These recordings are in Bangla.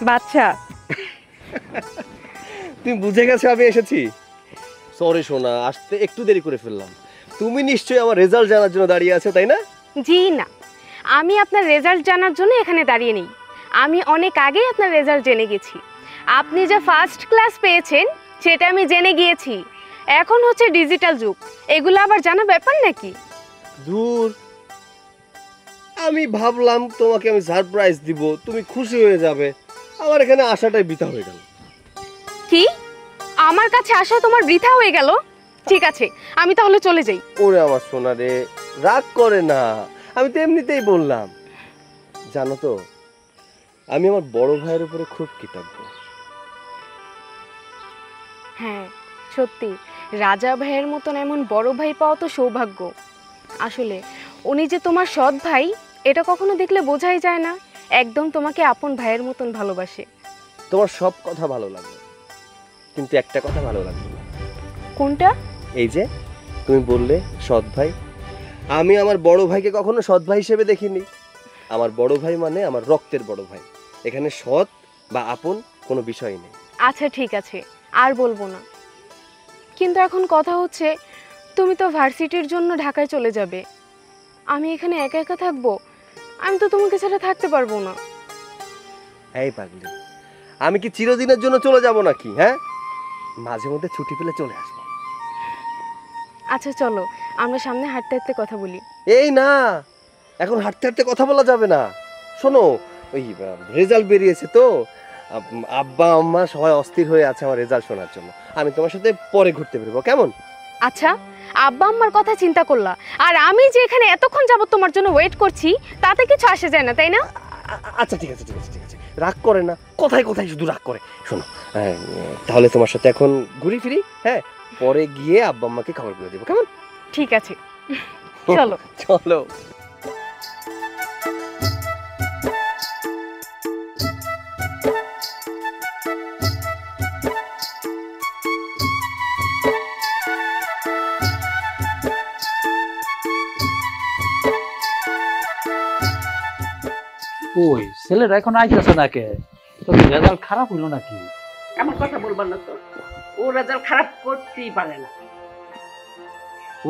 বাচ্চা। তুমি বুঝে গেছো আমি এসেছি? সরি সোনা, আসতে একটু দেরি করে ফেললাম। তুমি নিশ্চয়ই আমার রেজাল্ট জানার জন্য দাঁড়িয়ে আছো, তাই না? জি না, আমি আপনার রেজাল্ট জানার জন্য এখানে দাঁড়িয়ে নেই। আমি অনেক আগেই আপনার রেজাল্ট জেনে গেছি। আপনি যে ফার্স্ট ক্লাস পেয়েছেন সেটা আমি জেনে গিয়েছি। এখন হচ্ছে ডিজিটাল যুগ, এগুলো আবার জানা ব্যাপার নাকি? দূর, আমি ভাবলাম তোমাকে আমি সারপ্রাইজ দিব, তুমি খুশি হয়ে যাবে। আমার এখানে আসাটাই বৃথা হয়ে গেল। কি? আমার কাছে আসা তোমার বৃথা হয়ে গেল? ঠিক আছে, আমি তাহলে চলে যাই। ওরে আমার সোনা রে, রাগ করে না, আমি তো এমনিতেই বললাম। জানো তো, আমি আমার বড় ভাইয়ের উপরে খুব কৃতজ্ঞ। হ্যাঁ সত্যি, রাজা ভাইয়ের মতন এমন বড় ভাই পাওয়া তো সৌভাগ্য। আসলে উনি যে তোমার সৎ ভাই এটা কখনো দেখলে বোঝাই যায় না। একদম তোমাকে আপন ভাইয়ের মতন ভালোবাসে। তোমার সব কথা ভালো লাগে, কিন্তু একটা কথা ভালো লাগবে না। কোনটা? এই যে তুমি বললে সৎ ভাই, আমি আমার বড় ভাইকে কখনো সৎ ভাই হিসেবে দেখিনি। আমার বড় ভাই মানে আমার রক্তের বড় ভাই। এখানে সৎ বা আপন কোনো বিষয় নেই। আচ্ছা ঠিক আছে, আর বলবো না। কিন্তু এখন কথা হচ্ছে, তুমি তো ভার্সিটির জন্য ঢাকায় চলে যাবে, আমি এখানে একা একা থাকবো। আমি তো তোমাকে ছাড়া থাকতে পারবো না। এই পাগলি, আমি কি চিরদিনের জন্য চলে যাব নাকি? হ্যাঁ, মাঝে মধ্যে ছুটি পেলে চলে আসবো। আচ্ছা চলো, আমরা সামনে হাঁটতে হাঁটতে কথা বলি। এই না, এখন হাঁটতে হাঁটতে কথা বলা যাবে না। শোনো, ওই রেজাল্ট বেরিয়েছে তো, আব্বা আম্মা সবাই অস্থির হয়ে আছে আমার রেজাল্ট শোনার জন্য। আমি তোমার সাথে পরে ঘুরতে বেরোবো, কেমন? আচ্ছা, আব্বা আম্মার কথা চিন্তা করলা, আর আমি যে এখানে এতক্ষণ যাবত তোমার জন্য ওয়েট করছি তাতে কিছু আসে যায় না, তাই না? আচ্ছা ঠিক আছে ঠিক আছে ঠিক আছে, রাগ করে না, কথায় কথায় শুধু রাগ করে। শোনো, তাহলে তোমার সাথে এখন ঘুরি ফিরি, হ্যাঁ, পরে গিয়ে আব্বা আম্মাকে খবর করে দেবো, কেমন? ঠিক আছে, চলো চলো। ওই ছেলেরা এখন আইতেছে না কে? তোর রেজাল্ট খারাপ হইলো নাকি? এমন কথা বলবার না তো, ও রেজাল্ট খারাপ করতেই পারে না।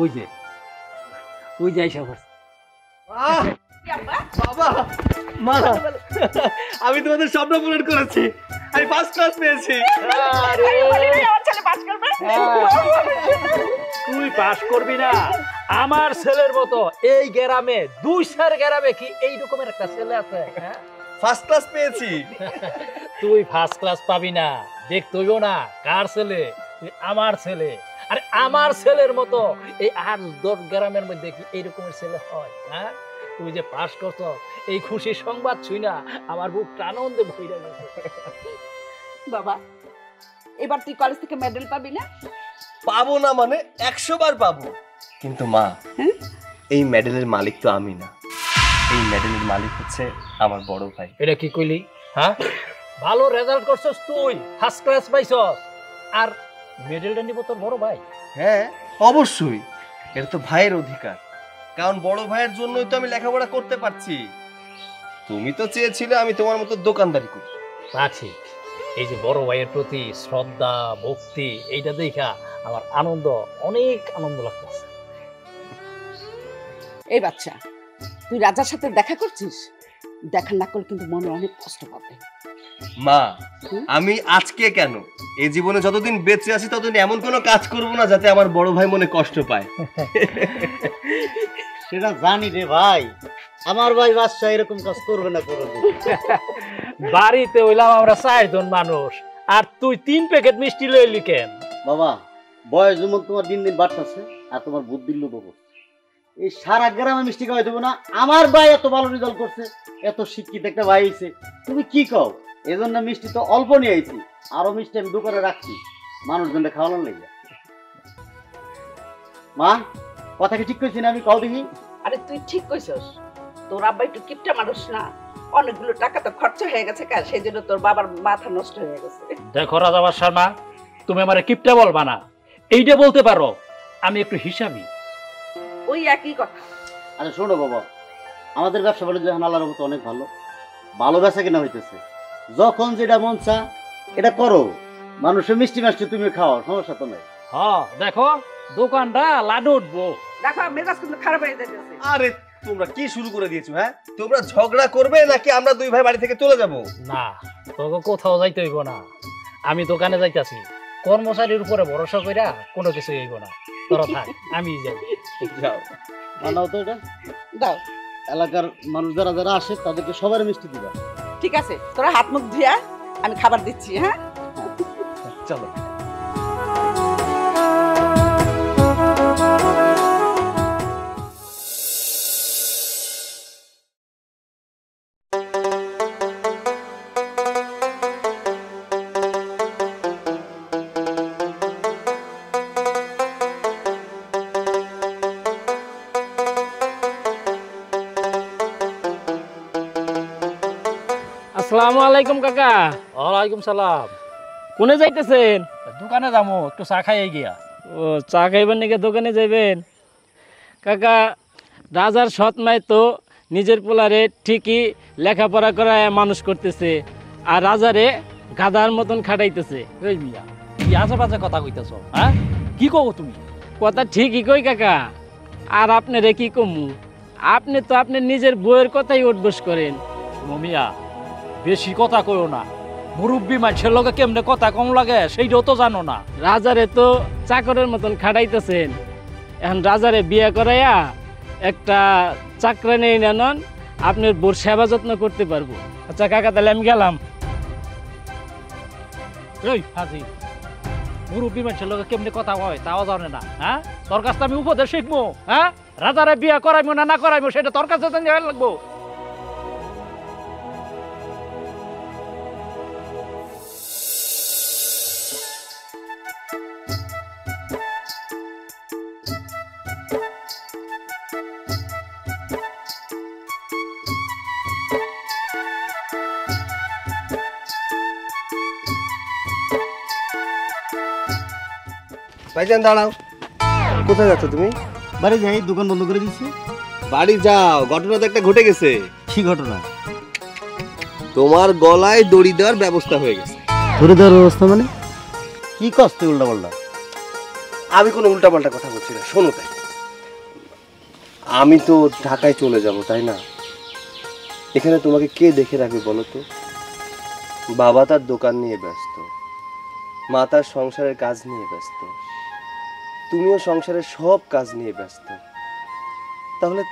ওই যে আইসা পড়ছে। বাবা, মা, আমি তোমাদের স্বপ্ন পূরণ করেছি, আমি ফার্স্ট ক্লাস পেয়েছি। তুই পাস করবি না? আমার ছেলের মতো এই গ্রামে 2-4 গ্রামে কি এই রকমের একটা ছেলে আছে? ফার্স্ট ক্লাস পেয়েছি। তুই ফার্স্ট ক্লাস পাবি না, দেখতে হইব না কার ছেলে, তুই আমার ছেলে। আর আমার ছেলের মতো এই 8-10 গ্রামের মধ্যে কি এই রকমের ছেলে হয়? হ্যাঁ, তুই যে পাস করছ এই খুশির সংবাদ শুই না আমার বুকটা আনন্দে ভরে গেছে। বাবা, এবার তুই কলেজ থেকে মেডেল পাবি না? পাবো না মানে 100 বার পাবো। কিন্তু মা, এই মেডেলের মালিক তো আমি না, এই মেডেলের মালিক হচ্ছে আমার বড় ভাই। এটা কি কইলি? হ্যাঁ, ভালো রেজাল্ট করছস তুই, ফার্স্ট ক্লাস পাইছস, আর মেডেলটা নিব তোর বড় ভাই? হ্যাঁ অবশ্যই, এটা তো ভাইয়ের অধিকার, কারণ বড় ভাইয়ের জন্যই তো আমি লেখাপড়া করতে পারছি। তুমি তো চেয়েছিলে আমি তোমার মতো দোকানদারি করি। আছি, এই যে বড় ভাইয়ের প্রতি শ্রদ্ধা ভক্তি, এইটা দেখা আমার আনন্দ, অনেক আনন্দ লাগতেছে। এই বাচ্চা, তুই রাজার সাথে দেখা করছিস? দেখা না করলে কিন্তু মনে অনেক কষ্ট পাবে। মা, আমি আজকে কেন, এই জীবনে যতদিন বেঁচে আছি ততদিন এমন কোনো কাজ করব না যাতে আমার বড় ভাই মনে কষ্ট পায়। সেটা জানি রে ভাই, আমার ভাই বাদশা এরকম কাজ করবে না কোনোদিন। বাড়িতে হইলাম আমরা 4 জন মানুষ, আর তুই 3 প্যাকেট মিষ্টি লইলি কেন? বাবা, বয়স যেমন তোমার দিন দিন বাড়তেছে আর তোমার বুদ্ধির লোভ করছে। এই সারা গ্রামে মিষ্টি খাওয়াই দেবো না? আমার ভাই এত ভালো রেজাল্ট করছে, এত শিক্ষিত একটা ভাই হয়েছে, তুমি কি কও? এই জন্য মিষ্টি তো অল্প নিয়ে আইছি, আরো মিষ্টি আমি দোকানে রাখছি মানুষজনকে খাওয়ানোর লেগে। মা, কথা কি ঠিক কইছি না আমি? কও দেখি। আরে তুই ঠিক কইছস, তোর আব্বা একটু কিপটা মানুষ না, অনেকগুলো টাকা তো খরচা হয়ে গেছে, কার সেই জন্য তোর বাবার মাথা নষ্ট হয়ে গেছে। দেখো রাজাবাস শর্মা, তুমি আমার কিপটা বলবা না, এইটা বলতে পারো আমি একটু হিসাবি। ওই একই কথা। আচ্ছা শোনো বাবা, আমাদের ব্যবসা বাণিজ্য এখন আল্লাহর মতো অনেক ভালো, ভালো বেচা কিনা হইতেছে। যখন যেটা মন চা এটা করো, মানুষের মিষ্টি মাষ্টি তুমি খাও, সমস্যা তো নেই। হ্যাঁ দেখো দোকানটা লাডু উঠবো। দেখো মেজাজ কিন্তু খারাপ হয়ে যাচ্ছে। আরে তোমরা কি শুরু করে দিয়েছো? হ্যাঁ, তোমরা ঝগড়া করবে নাকি আমরা দুই ভাই বাড়ি থেকে চলে যাব? না তোকে কোথাও যাইতে হইব না, আমি দোকানে যাইতাছি। কর্মচারীর উপরে ভরসা কইরা কোনো কিছু হইব না, তোরা থাক, আমি যাই। যাও। মানাও তো এটা, দাও। এলাকার মানুষ যারা যারা আসে তাদেরকে সবার মিষ্টি দিবা। ঠিক আছে, তোরা হাত মুখ ধুয়া আমি খাবার দিচ্ছি। হ্যাঁ চলো। আসসালামু আলাইকুম কাকা। ওয়ালাইকুম সালাম। কোনে যাইতেছেন? দোকানে যাবো, একটু চা খাইয়ে গিয়া। ও চা খাইবেন নাকি দোকানে যাইবেন? কাকা, রাজার সৎ মাই তো নিজের পোলারে ঠিকই লেখাপড়া করায় মানুষ করতেছে, আর রাজারে গাধার মতন খাটাইতেছে। এই মিয়া কি আজে বাজে কথা কইতেছ? হ্যাঁ কি কও তুমি? কথা ঠিকই কই কাকা, আর আপনারে কি কমু? আপনি তো আপনার নিজের বউয়ের কথাই উঠবোস করেন। শুনো মিয়া, বেশি কথা কইও না। মুরব্বী মানুষের লগে কেমনে কথা কম লাগে সেইটাও তো জানো না। রাজারে তো চাকরের মতন খাটাইতেছেন, এখন রাজারে বিয়ে করাইয়া একটা চাকরানি নেন, আপনার বোর সেবা যত্ন করতে পারবো। আচ্ছা কাকা, তাহলে আমি গেলাম। এই হাজি, মুরব্বী মানুষের লগে কেমনে কথা হয় তাও জানে না? হ্যাঁ, তোর কাছে আমি উপদেশ শিখবো? হ্যাঁ, রাজারে বিয়ে করাইবো না না করাইবো সেটা তোর কাছে জানা লাগবো। ভাইজান দাঁড়াও। কোথায় যাচ্ছ তুমি? বাড়ি যাই, দোকান বন্ধ করে দিচ্ছি। বাড়ি যাও, ঘটনা তো একটা ঘটে গেছে। কি ঘটনা? তোমার গলায় দড়ি দেওয়ার ব্যবস্থা হয়ে গেছে। ধরে দেওয়ার ব্যবস্থা মানে? কি কষ্ট উল্টা পাল্টা? আমি কোনো উল্টাপাল্টা কথা বলছি না, শোনো। তাই আমি তো ঢাকায় চলে যাব, তাই না? এখানে তোমাকে কে দেখে রাখবে বলো তো? বাবা তার দোকান নিয়ে ব্যস্ত, মা তার সংসারের কাজ নিয়ে ব্যস্ত, তুমিও সংসারের সব কাজ নিয়ে ব্যস্ত। তাহলে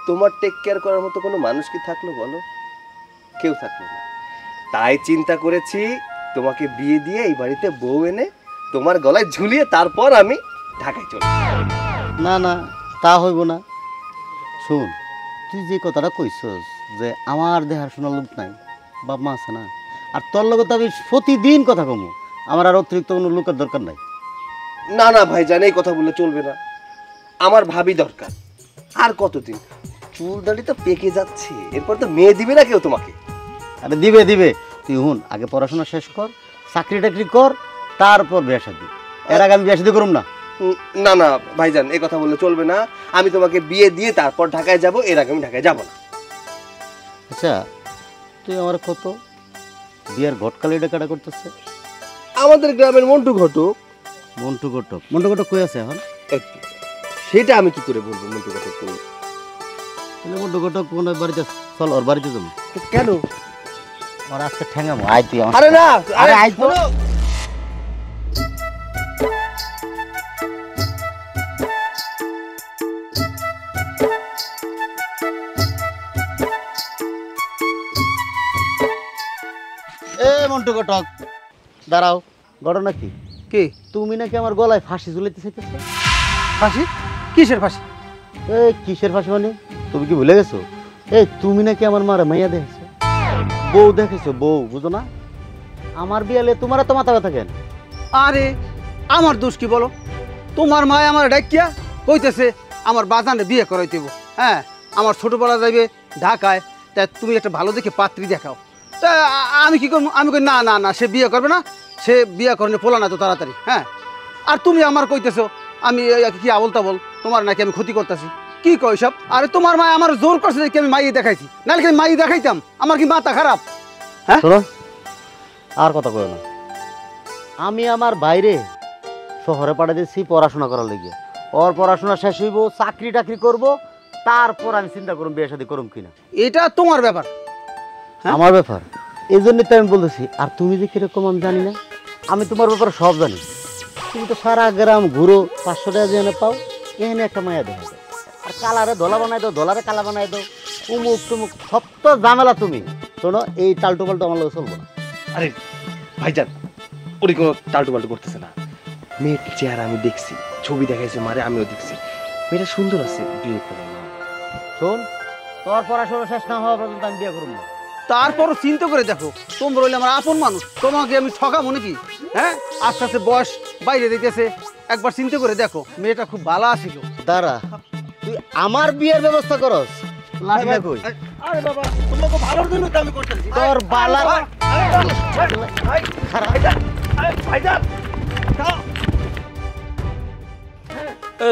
তোমার টেক কেয়ার করার মতো কোনো মানুষ কি থাকলো বলো? কেউ থাকলো না। তাই চিন্তা করেছি তোমাকে বিয়ে দিয়ে এই বাড়িতে বউ এনে তোমার গলায় ঝুলিয়ে তারপর আমি ঢাকায় চলে যাব। না না, তা হইব না। শোন, তুই যে কথাটা কইছস যে আমার দেহার শোনার লোক নাই, বাপ মা আছে না, আর তোর লগে তো আমি প্রতিদিন কথা কমু, আমার আর অতিরিক্ত কোনো লোকের দরকার নাই। না না ভাইজান, এই কথা বললে চলবে না। আমার ভাবি দরকার। আর কতদিন? চুল দাড়ি তো পেকে যাচ্ছে, এরপর তো মেয়ে দিবে না কেউ তোমাকে। আরে দিবে দিবে, তুই হুন, আগে পড়াশোনা শেষ কর, চাকরি টাকরি কর, তারপর বিয়ে শাদী। এর আগে আমি বিয়ে শাদী করুম না। না না ভাইজান, এই কথা বললে চলবে না। আমি তোমাকে বিয়ে দিয়ে তারপর ঢাকায় যাব, এর আগে আমি ঢাকায় যাব না। আচ্ছা, তুই আমার কত বিয়ার ঘটকালি ডাকাটা করতেছে? আমাদের গ্রামের মন্টু ঘটক। মন্টু ঘটক? মন্টু ঘটক কই আছে এখন? সেটা আমি কি করে বলবো মন্টু ঘটক কই? তাহলে মন্টু ঘটক কোন বাড়িতে, চল ওর বাড়িতে যাবো। কেন? আর আজকে ঠ্যাঙ্গামো, আয় তুই আমার। আরে না, আরে আয় তো। শোনো। এ মন্টু ঘটক, দাঁড়াও। ঘটনা কি? কি তুমি নাকি আমার গলায় ফাঁসি ঝুলাইতে চাইতেছো? ফাঁসি? কিসের ফাঁসি? এই কিসের ফাঁসি মানে? তুমি কি ভুলে গেছো? এই তুমি নাকি আমার মারে মাইয়া দেখেছো, বউ দেখেছো, বউ বুঝো না? আমার বিয়ালে তোমার তো মাথা ব্যথা কেন? আরে আমার দোষ কি বলো? তোমার মা আমার ডাকিয়া কইতেছে আমার বাজানে বিয়ে করাইতেব। হ্যাঁ, আমার ছোটবেলা যাইবে ঢাকায়, তাই তুমি একটা ভালো দেখে পাত্রী দেখাও। তা আমি কি করবো? আমি কই না না না, সে বিয়ে করবে না, সে বিয়ে করলে পোলা না তো তাড়াতাড়ি। হ্যাঁ, আর তুমি আমার কইতেছো আমি কি আবল তাবল, তোমার নাকি আমি ক্ষতি করতেছি। কি কই সব? আরে তোমার মা আমার জোর করছে যে কি আমি মাইয়ে দেখাইছি, নাহলে কি আমি মাইয়ে দেখাইতাম? আমার কি মাথা খারাপ? হ্যাঁ, শোনো আর কথা কয় না। আমি আমার বাইরে শহরে পাঠিয়ে দিচ্ছি পড়াশোনা করার লেগে। ওর পড়াশোনা শেষ হইব, চাকরি টাকরি করব, তারপর আমি চিন্তা করুম বিয়ে শাদী করুম কিনা। এটা তোমার ব্যাপার। হ্যাঁ? আমার ব্যাপার, এই জন্যই তো আমি বলতেছি। আর তুমি যে কিরকম আমি জানি না, আমি তোমার ব্যাপারে সব জানি। তুমি তো সারা গ্রাম ঘুরো, 500 টাকা যেখানে পাও এখানে একটা মায়া দেখা যায়। আর কালারে ধলা বানাই দাও, ধলারে কালা বানাই দাও, উমুক তুমুক সব তো ঝামেলা। তুমি শোনো, এই টালটু পাল্টু আমার লোক চলবো না। আরে ভাইজান, ওরই কোনো টালটু পাল্টু করতেছে না। মেয়ের চেহারা আমি দেখছি, ছবি দেখাইছে মারে, আমিও দেখছি। মেয়েটা সুন্দর আছে, বিয়ে করো না। শোন, তোর পড়াশোনা শেষ না হওয়া পর্যন্ত আমি বিয়ে করবো না। তারপরও চিন্তা করে দেখো, তোমরা হইলে আমার আপন মানুষ, তোমাকে আমি ঠকাবো নাকি? হ্যাঁ, আস্তে আস্তে বয়স বাইরে দিতেছে, একবার চিন্তা করে দেখো, মেয়েটা খুব ভালো আছে। দাঁড়া, তুই আমার বিয়ের ব্যবস্থা করস? লাঠিটা কই? আরে বাবা, তোমাকে ভালোর জন্য তো আমি করতেছি। তোর বালা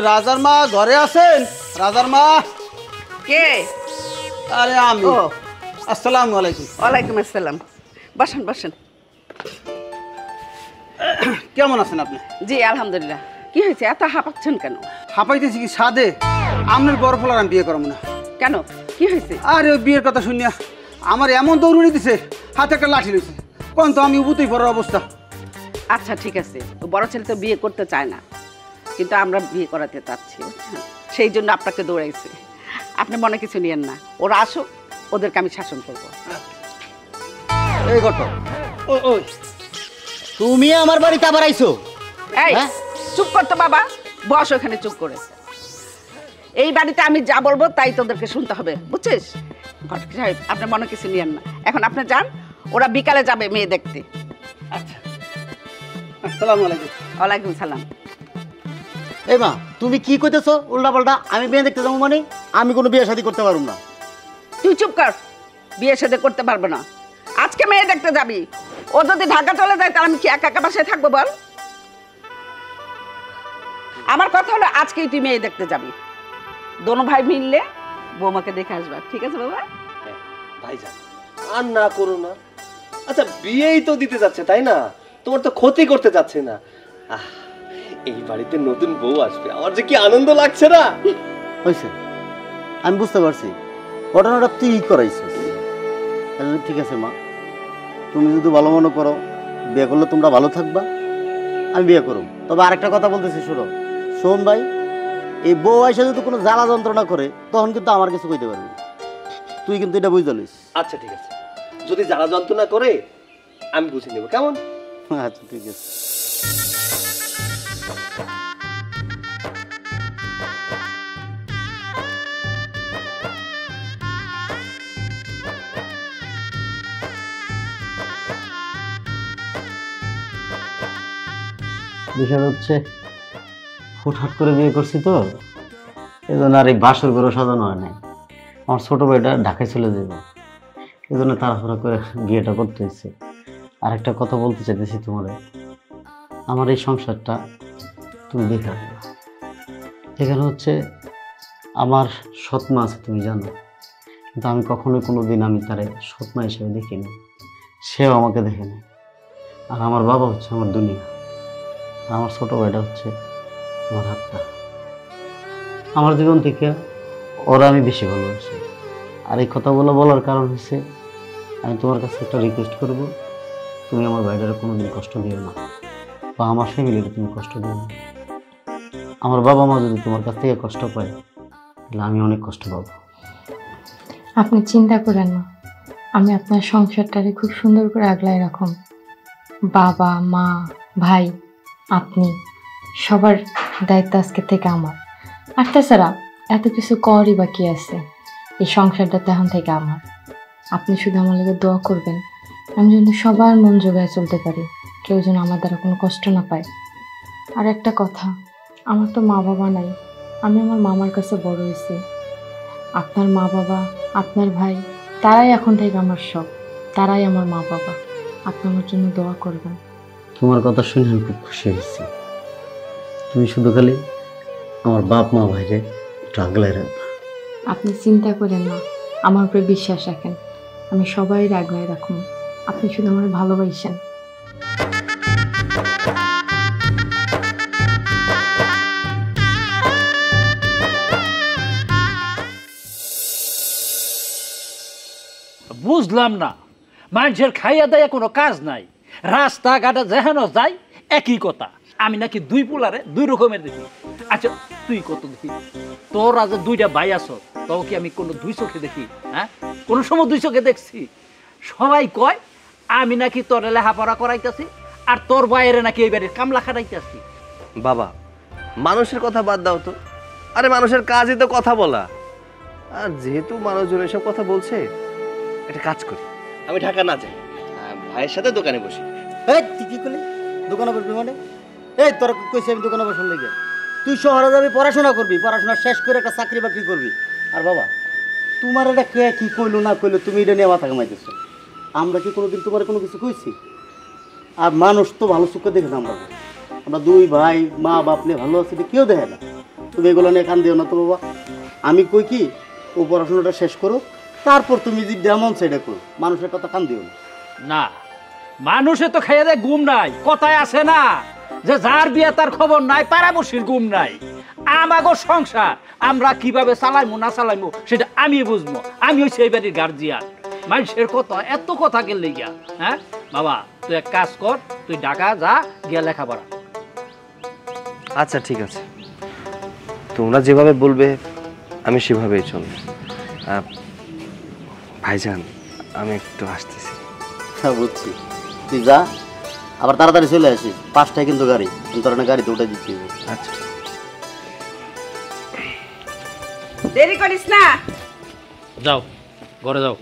রাজার মা ঘরে আছেন? রাজার মা? কে? আরে আমি। ও, আসসালামু আলাইকুম। ওয়ালাইকুম আসসালাম। বসেন বসেন। কেমন আছেন আপনি? জি আলহামদুলিল্লাহ। কি হয়েছে, এত হাঁপাচ্ছেন কেন? হাঁপাইতেছি কি সাদে? আপনার বড় ফলার আমি বিয়ে করবো না। কেন, কি হয়েছে? আরে ওই বিয়ের কথা শুনিয়া আমার এমন দৌড়ুনি দিছে, হাতে একটা লাঠি লইছে। কোন তো আমি উবুতেই পড়ার অবস্থা। আচ্ছা ঠিক আছে, ও বড় ছেলে তো বিয়ে করতে চায় না, কিন্তু আমরা বিয়ে করাতে চাচ্ছি, বুঝছেন? সেই জন্য আপনাকে দৌড়াইছে। আপনি মনে কিছু নিয়েন না, ওরা আসুক, ওদেরকে আমি শাসন করবো। এই ঘটনা, তুমি আমার বাড়িতে আবার আইছো? এই হ্যাঁ? চুপ করতো বাবা, বস ওখানে চুপ করে। এই বাড়িতে আমি যা বলবো তাই তোদেরকে শুনতে হবে, বুঝছিস? ঘটক সাহেব, আপনি মনে কিছু নিয়েন না। এখন আপনি যান, ওরা বিকালে যাবে মেয়ে দেখতে। আচ্ছা, আসসালামু আলাইকুম। ওয়ালাইকুম সালাম। এই মা, তুমি কি কইতেছো উল্টা পাল্টা? আমি বিয়ে দেখতে যাবো মানে? আমি কোনো বিয়ে শাদী করতে পারবো না। তুই চুপ কর, বিয়ে সাথে করতে পারবো না। আজকে মেয়ে দেখতে যাবি, ও যদি ঢাকা চলে যায় তাহলে আমি কি একা একা বাসায় থাকবো বল? আমার কথা হলো আজকেই তুই মেয়ে দেখতে যাবি, দোনো ভাই মিললে বৌমাকে দেখে আসবা, ঠিক আছে বাবা? ভাইজান, আর না করো না। আচ্ছা, বিয়েই তো দিতে যাচ্ছে, তাই না? তোমার তো ক্ষতি করতে যাচ্ছে না। আহ, এই বাড়িতে নতুন বউ আসবে, আমার যে কি আনন্দ লাগছে না। হয়েছে, আমি বুঝতে পারছি ঘটনাটা তুই করাইছিস। ঠিক আছে মা, তুমি যদি ভালো মনে করো বিয়ে করলে তোমরা ভালো থাকবা, আমি বিয়ে করব। তবে আরেকটা কথা বলতেছি, শোনো। শোন ভাই, এই বউ আইসা যদি কোনো জ্বালা যন্ত্রণা করে তখন কিন্তু আমার কিছু কইতে পারবি, তুই কিন্তু এটা বুঝতে লিস। আচ্ছা ঠিক আছে, যদি জ্বালা যন্ত্রণা করে আমি বুঝে নেব, কেমন? আচ্ছা ঠিক আছে। বিষয়টা হচ্ছে হুটহাট করে বিয়ে করছি তো, এই জন্য আর এই বাসর ঘরও সাজানো হয় নাই। আমার ছোট ভাইটা ঢাকায় চলে যাবে, এই জন্য তাড়াহুড়া করে বিয়েটা করতে হয়েছে। আর একটা কথা বলতে চাইতেছি তোমার, আমার এই সংসারটা তুমি দেখে রাখবে। এখানে হচ্ছে আমার সৎমা আছে, তুমি জানো, কিন্তু আমি কখনোই কোনো দিন আমি তারে সৎমা হিসেবে দেখিনি, সেও আমাকে দেখে নেয়। আর আমার বাবা হচ্ছে আমার দুনিয়া, আমার ছোট ভাইটা হচ্ছে আমার হাতটা। আমার জীবন থেকে ওরা আমি বেশি ভালোবাসি। আর এই কথাগুলো বলার কারণ হচ্ছে আমি তোমার কাছে একটা রিকোয়েস্ট করব, তুমি আমার ভাইটারে কোনোদিন কষ্ট দিও না, বা আমার ফ্যামিলিকে তুমি কষ্ট দিও না। আমার বাবা মা যদি তোমার কাছ থেকে কষ্ট পায় তাহলে আমি অনেক কষ্ট পাবো। আপনি চিন্তা করেন না, আমি আপনার সংসারটারে খুব সুন্দর করে আগলায় রাখুন। বাবা মা ভাই আপনি সবার দায়িত্ব আজকে থেকে আমার। আর তাছাড়া এত কিছু করই বা কি আছে, এই সংসারটা তখন থেকে আমার। আপনি শুধু আমার লাগে দোয়া করবেন, আমি যেন সবার মন জোগায় চলতে পারি, কেউ যেন আমার দ্বারা কোনো কষ্ট না পায়। আর একটা কথা, আমার তো মা বাবা নাই, আমি আমার মামার কাছে বড় হয়েছি। আপনার মা বাবা, আপনার ভাই, তারাই এখন থেকে আমার সব, তারাই আমার মা বাবা। আপনি আমার জন্য দোয়া করবেন। তোমার কথা শুনে আমি খুব খুশি হয়েছি। তুমি শুধু খালি আমার বাপ মা ভাইরে একটু আগলায় রাখবা। আপনি চিন্তা করেন না, আমার উপরে বিশ্বাস রাখেন, আমি সবাই আগলায় রাখুন। আপনি শুধু আমার ভালোবাসেন। বুঝলাম না, মানুষের খাইয়া দেয়া কোনো কাজ নাই, রাস্তাঘাটে যেখানে যাই একই কথা। আমি নাকি দুই পোলারে দুই রকমের দেখি। আচ্ছা তুই কত দেখি? তোর আজ দুইটা ভাই আছো, তাও কি আমি কোনো দুই চোখে দেখি? হ্যাঁ, কোনো সময় দুই চোখে দেখছি? সবাই কয় আমি নাকি তোর লেখাপড়া করাইতেছি, আর তোর বাইরে নাকি এই বাড়ির কামলা খাটাইতেছি। বাবা, মানুষের কথা বাদ দাও তো। আরে মানুষের কাজই তো কথা বলা। আর যেহেতু মানুষজন এসব কথা বলছে, একটা কাজ করি, আমি ঢাকা না যাই, ভাইয়ের সাথে দোকানে বসি। এই তুই কি করলি? দোকানে বসবি মানে? এই তোর কইছি আমি দোকানে বসার লেগে? তুই শহরে যাবি, পড়াশোনা করবি, পড়াশোনা শেষ করে একটা চাকরি বাকরি করবি। আর বাবা, তোমার এটা কে কি কইলো না কইলো, তুমি এটা নিয়ে মাথা কামাইতেছো। আমরা কি কোনোদিন তোমার কোনো কিছু কইছি? আর মানুষ তো ভালো চোখে দেখে না। আমরা দুই ভাই মা বাপ নিয়ে ভালো আছি, কেউ দেখে না। তুমি এগুলো নিয়ে কান দিও না তো বাবা। আমি কই কি, ও পড়াশোনাটা শেষ করো, তারপর তুমি যে যেমন সেটা করো, মানুষের কথা কান দিও না। না, মানুষে তো খাইয়া দেয় ঘুম নাই, কথায় আছে না যে যার বিয়ে তার খবর নাই, পাড়াবসির ঘুম নাই। আমাগো সংসার আমরা কিভাবে চালাইমু না চালাইমু সেটা আমি বুঝবো। আমি হইছি এই বাড়ির গার্জিয়ান। মানুষের কথা এত কথা গেলে গিয়া। হ্যাঁ বাবা, তুই এক কাজ কর, তুই ঢাকা যা, গিয়া লেখাপড়া। আচ্ছা ঠিক আছে, তোমরা যেভাবে বলবে আমি সেভাবেই চলবো। ভাইজান, আমি একটু আসতেছি। হ্যাঁ বুঝছি, তুই যা, আবার তাড়াতাড়ি চলে আসিস। 5টায় কিন্তু গাড়ি, তোর না গাড়িতে উঠে দিচ্ছি। আচ্ছা, দেরি করিস না। যাও ঘরে যাও।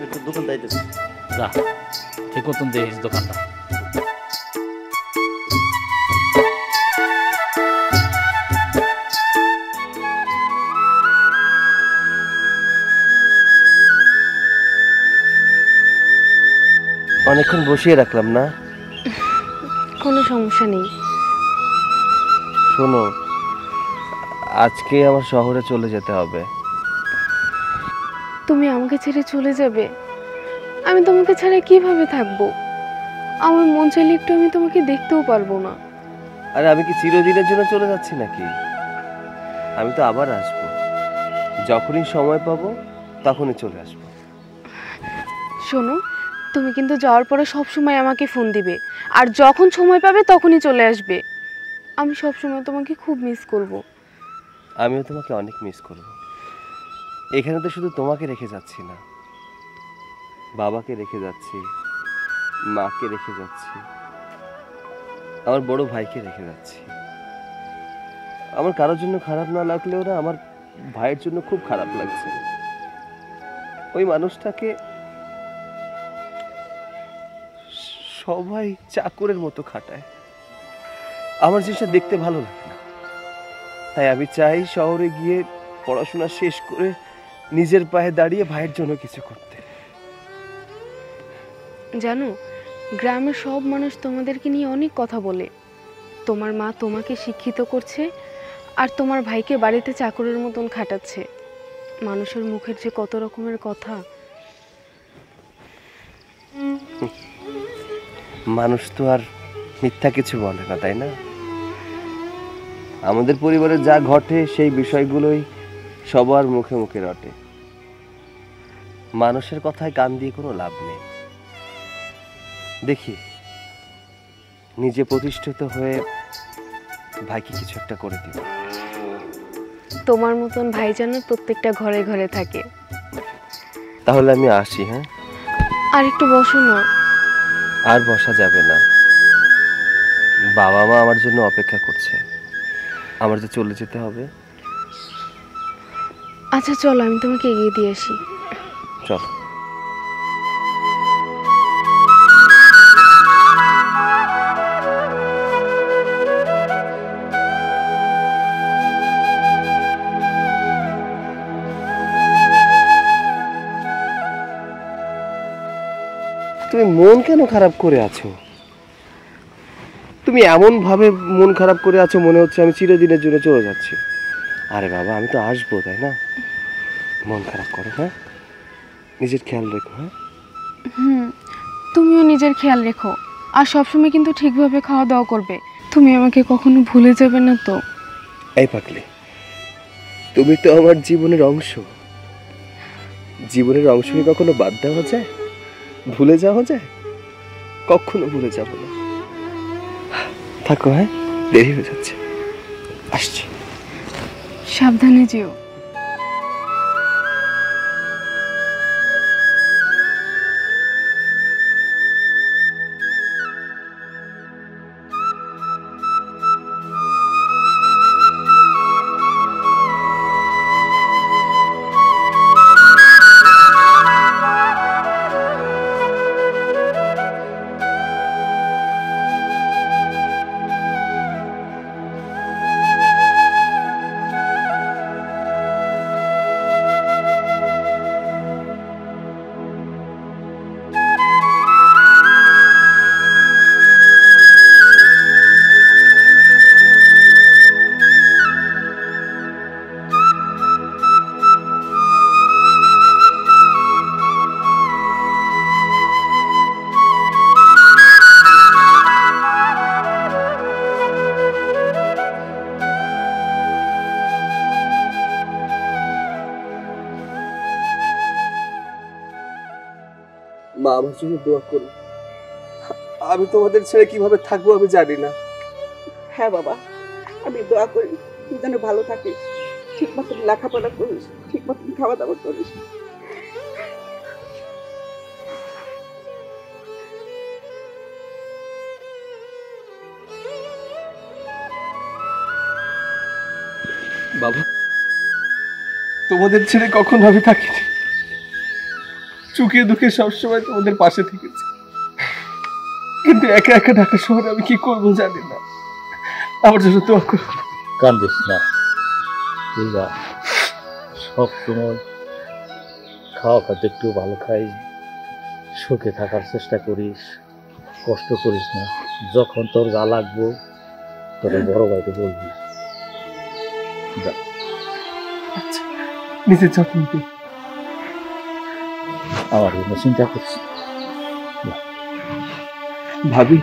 একটু দোকান যাইতেছি। যা, ঠিক মতন দেখিস দোকানটা। অনেকক্ষণ বসিয়ে রাখলাম না? কোনো সমস্যা নেই। শোনো, আজকে আমার শহরে চলে যেতে হবে। তুমি আমাকে ছেড়ে চলে যাবে? আমি তোমাকে ছাড়া কিভাবে থাকবো? আমার মন চাইলে একটু আমি তোমাকে দেখতেও পারবো না। আরে আমি কি চিরদিনের জন্য চলে যাচ্ছি নাকি? আমি তো আবার আসবো, যখনই সময় পাবো তখনই চলে আসবো। শোনো, তুমি কিন্তু যাওয়ার পরে সব সময় আমাকে ফোন দিবে, আর যখন সময় পাবে তখনই চলে আসবে। আমি সব সময় তোমাকে খুব মিস করব। আমিও তোমাকে অনেক মিস করব। এখানে তো শুধু তোমাকে রেখে যাচ্ছি না, বাবাকে রেখে যাচ্ছি, মাকে রেখে যাচ্ছি, আমার বড় ভাইকে রেখে যাচ্ছি। আমার কারোর জন্য খারাপ না লাগলেও না, আমার ভাইয়ের জন্য খুব খারাপ লাগছে। ওই মানুষটাকে সবাই চাকরের মতো খাটায়, আমার জিনিসটা দেখতে ভালো লাগে না। তাই আমি চাই শহরে গিয়ে পড়াশোনা শেষ করে নিজের পায়ে দাঁড়িয়ে ভাইয়ের জন্য কিছু করতে। জানো, গ্রামের সব মানুষ তোমাদেরকে নিয়ে অনেক কথা বলে। তোমার মা তোমাকে শিক্ষিত করছে, আর তোমার ভাইকে বাড়িতে চাকরের মতন খাটাচ্ছে। মানুষের মুখের যে কত রকমের কথা। মানুষ তো আর মিথ্যা কিছু বলে না, তাই না? আমাদের পরিবারে যা ঘটে সেই বিষয়গুলোই সবার মুখে মুখে রটে। মানুষের কথায় কান দিয়ে কোনো লাভ নেই। দেখি নিজে প্রতিষ্ঠিত হয়ে ভাইকে কিছু একটা করে দিব। তোমার মতন ভাই যেন প্রত্যেকটা ঘরে ঘরে থাকে। তাহলে আমি আসি। হ্যাঁ, আর একটু বসো না। আর বসা যাবে না, বাবা মা আমার জন্য অপেক্ষা করছে, আমার যে চলে যেতে হবে। আচ্ছা চলো, আমি তোমাকে এগিয়ে দিয়ে আসি। চলো। তুমি মন কেন খারাপ করে আছো? তুমি এমন ভাবে মন খারাপ করে আছো, মনে হচ্ছে আমি চিরদিনের জন্য চলে যাচ্ছি। আরে বাবা, আমি তো আসবো, তাই না? মন খারাপ করো, হ্যাঁ? নিজের খেয়াল রেখো। হ্যাঁ, তুমিও নিজের খেয়াল রেখো, আর সবসময় কিন্তু ঠিকভাবে খাওয়া দাওয়া করবে। তুমি আমাকে কখনো ভুলে যাবে না তো? এই পাগলি, তুমি তো আমার জীবনের অংশ। জীবনের অংশকে কখনো বাদ দেওয়া যায়, ভুলে যাওয়া যায়? কখনো ভুলে যাব না। থাকো, হ্যাঁ, দেরি হয়ে যাচ্ছে, আসছি। সাবধানে যেও। মা, আমার জন্য দোয়া করো। আমি তোমাদের ছেড়ে কিভাবে থাকবো আমি জানি না। হ্যাঁ বাবা, আমি দোয়া করি তুই যেন ভালো থাকিস, ঠিক মতন লেখাপড়া করিস, ঠিক মতন খাওয়া দাওয়া করিস। বাবা, তোমাদের ছেড়ে কখনো আমি থাকিনি। চুকে দুঃখে সবসময় তোমাদের পাশে থেকেছি, কিন্তু একা একা ঢাকা শহরে আমি কি করবো জানি না। আমার জন্য দোয়া করো। কান্দিস না, তুই যা সব সময় খাওয়া খাদ্য একটু ভালো খাইস, সুখে থাকার চেষ্টা করিস, কষ্ট করিস না। যখন তোর যা লাগবো তোর বড় ভাইকে বলবি। যা, আচ্ছা, নিজের যত্ন নিতে। আমার জন্য চিন্তা করিস না। ভাবি,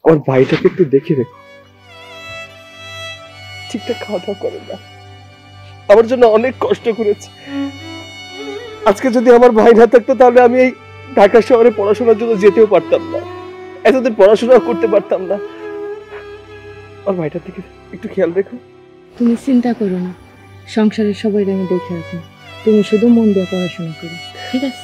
ওর ভাইটাকে একটু দেখে রেখো। ঠিকঠাক খাওয়া দাওয়া করে না, আমার জন্য অনেক কষ্ট করেছে। আজকে যদি আমার ভাই না থাকতো তাহলে আমি এই ঢাকা শহরে পড়াশোনার জন্য যেতেও পারতাম না, এতদিন পড়াশোনাও করতে পারতাম না। ওর ভাইটার দিকে একটু খেয়াল রেখো। তুমি চিন্তা করো না, সংসারের সবাই আমি দেখে রাখো। তুমি শুধু মন দিয়ে পড়াশোনা করো, ঠিক আছে?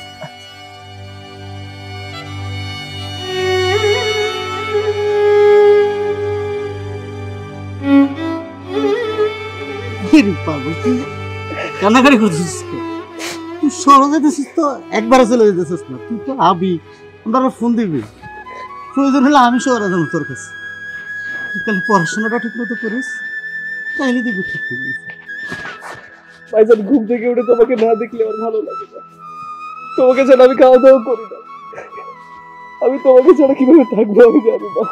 কান্নাকাটি করতেছিস, তুই সরে যেতেছিস তো, একবারে চলে যেতেছিস না। তুই তো আবি, আমরা ফোন দিবি, প্রয়োজন হলে আমি শহরে যাবো তোর কাছে। তুই তাহলে পড়াশোনাটা ঠিক মতো করিস, তাইলে দেখবি ঠিক হয়ে গেছে। ভাইজান, ঘুম থেকে উঠে তোমাকে না দেখলে আমার ভালো লাগে না। তোমাকে ছাড়া আমি খাওয়া দাওয়া করি না। আমি তোমাকে ছাড়া কিভাবে থাকবো আমি জানি না।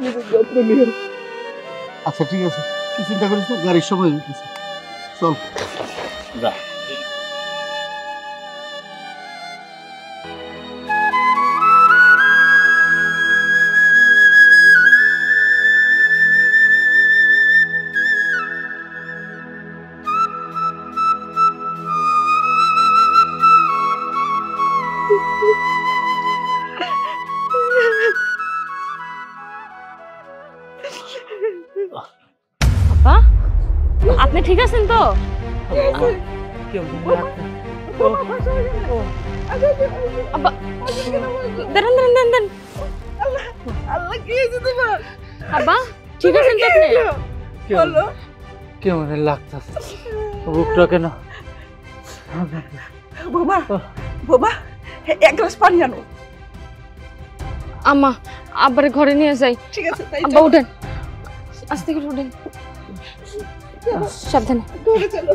নিজের যত্ন নিয়ে। আচ্ছা ঠিক আছে, তুই চিন্তা করিস না, গাড়ির সময় হয়ে গেছে, চল। যা। আপা, আপনি ঠিক আছেন তো? আব্বা, দাঁড়ান দাঁড়ান দাঁড়ান দাঁড়ান। আল্লাহ কি হয়েছে তোমার? আব্বা, ঠিক আছেন তো আপনি? বলো। কেমন লাগতেছে বুকটা কেন? বাবা, বাবা, এক গ্লাস পানি আনো। আম্মা, আব্বারে ঘরে নিয়ে যাই। ঠিক আছে, তাই আব্বা উঠেন, আস্তে করে উঠেন, সাবধানে। ধরে চলো।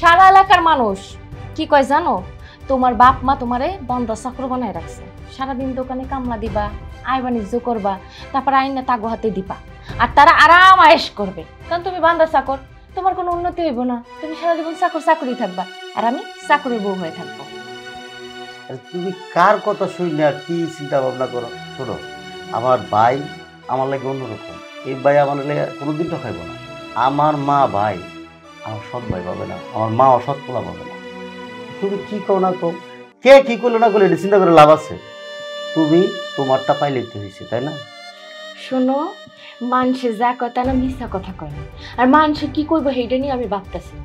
সারা এলাকার মানুষ কি কয় জানো? তোমার বাপ মা তোমারে বন্ধ চাকর বানায় রাখছে, সারাদিন দোকানে কামলা দিবা, আয় বাণিজ্য করবা, তারপর আইনা তাগো হাতে দিবা, আর তারা আরাম আয়েশ করবে, কারণ তুমি বান্দা চাকর, তোমার কোনো উন্নতি হইব না, তুমি সারা জীবন চাকর চাকরি থাকবা, আর আমি চাকরের বউ হয়ে থাকবো। তুমি কার কথা শুই না কি চিন্তা ভাবনা করো? শোনো, আমার ভাই আমার লাগে অন্যরকম। এই ভাই আমার লাগে কোনোদিন তো খাইব না। আমার মা ভাই আমার সৎ ভাই পাবে না, আমার মা অসৎ পোলা পাবে না। তুমি কি কও না কও, কে কি করলো না করলে এটা চিন্তা করে লাভ আছে? তুমি তোমারটা পাইলেই তো হয়েছে, তাই না? শোনো, মানুষে যা কথা না মিথ্যা কথা কয় না, আর মানুষে কি করবো সেটা নিয়ে আমি ভাবতেছি না,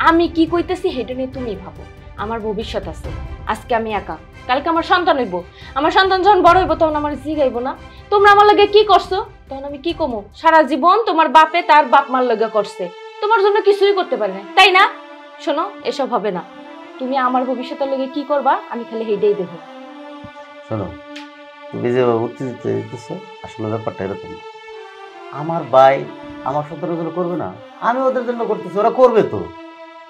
আমি কি কইতেছি সেটা নিয়ে তুমি ভাবো। আমার ভবিষ্যৎ আছে, আজকে আমি একা, কালকে আমার সন্তান হইব, আমার সন্তান যখন বড় হইব তখন আমার জিগাইব না তোমরা আমার লগে কি করছো, তখন আমি কি কমো? সারা জীবন তোমার বাপে তার বাপ মার লগে করছে, তোমার জন্য কিছুই করতে পারি না, তাই না? শোনো, এসব হবে না, তুমি আমার ভবিষ্যতের লগে কি করবা আমি খালি হেইটাই দেবো। শোনো, তুমি যেভাবে উত্তেজিত দিতেছো, আসলে ব্যাপারটা এরকম না। আমার ভাই আমার সন্তানের জন্য করবে না, আমি ওদের জন্য করতেছি, ওরা করবে তো।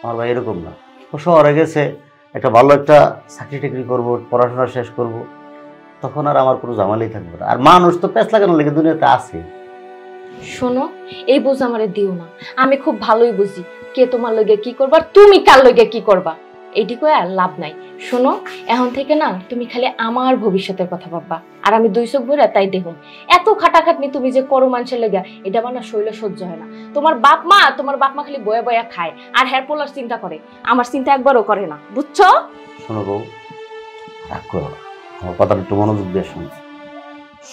আমার ভাই এরকম না, ও শহরে গেছে, একটা ভালো একটা চাকরি টাকরি করবো, পড়াশোনা শেষ করব, তখন আর আমার কোনো জামালেই থাকবে না। আর মানুষ তো প্যাঁচ লাগানোর লেগে দুনিয়াতে আছে। শোনো, এই বোঝ আমারে দিও না, আমি খুব ভালোই বুঝি কে তোমার লগে কি করবা, তুমি কার লগে কি করবা, এইটুকু আর লাভ নাই। শোনো, এখন থেকে না তুমি খালি আমার ভবিষ্যতের কথা ভাববা, আর আমি দুই চোখ ভরে তাই দেখুন। এত খাটাখাটনি তুমি যে করো মানুষের লেগে, এটা আমার না শৈল সহ্য হয় না। তোমার বাপ মা খালি বয়া বয়া খায় আর হেয়ার পোলার চিন্তা করে, আমার চিন্তা একবারও করে না, বুঝছো? শোনো বউ, রাগ করো না, আমার কথাটা একটু মনোযোগ দিয়ে শোনো।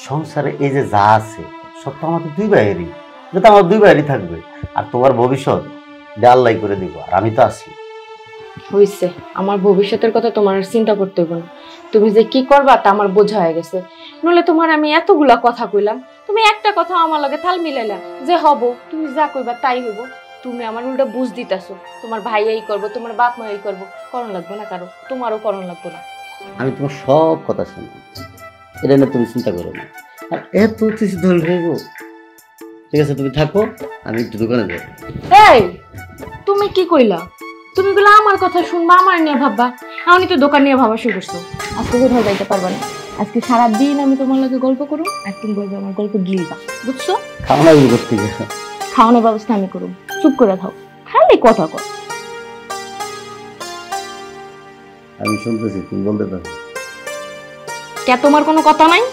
সংসারে এই যে যা আছে সব তো আমাদের দুই ভাইয়েরই, যেটা আমার দুই ভাইয়েরই থাকবে। আর তোমার ভবিষ্যৎ আল্লাহ করে দিব, আর আমি তো আছি। হইছে, আমার ভবিষ্যতের কথা তোমার চিন্তা করতে হইব না, তুমি যে কি করবা তা আমার বোঝা হয়ে গেছে। নইলে তোমার আমি এতগুলা কথা কইলাম, তুমি একটা কথা আমার লগে তাল মিলাইলা যে হব, তুমি যা কইবা তাই হইব। তুমি আমার উল্টা বুঝ দিতাছো, তোমার ভাই এই করবো, তোমার বাপ মা এই করবো, করণ লাগবে না কারো, তোমারও করণ লাগবে না। আমি তোমার সব কথা শুনি, এটা নিয়ে তুমি চিন্তা করো না। আর এত কিছু ধরে হইব, ঠিক আছে তুমি থাকো, আমি একটু দোকানে যাই। এই, তুমি কি কইলা? তুমি গুলো আমার কথা শুনবা, আমার নিয়ে ভাববা, আমি তো দোকান নিয়ে ভাবা শুরু করছো। আজকে কোথাও যাইতে পারবা না, আজকে সারাদিন আমি তোমার লগে গল্প করুম, আর তুমি বলবে আমার গল্প গিলবা, বুঝছো? খাওয়া করতে গেছে, খাওয়ানোর ব্যবস্থা আমি করুম, চুপ করে থাও, খালি কথা কর। আমি শুনতেছি, তুমি বলতে পারো। কে তোমার কোনো কথা নাই?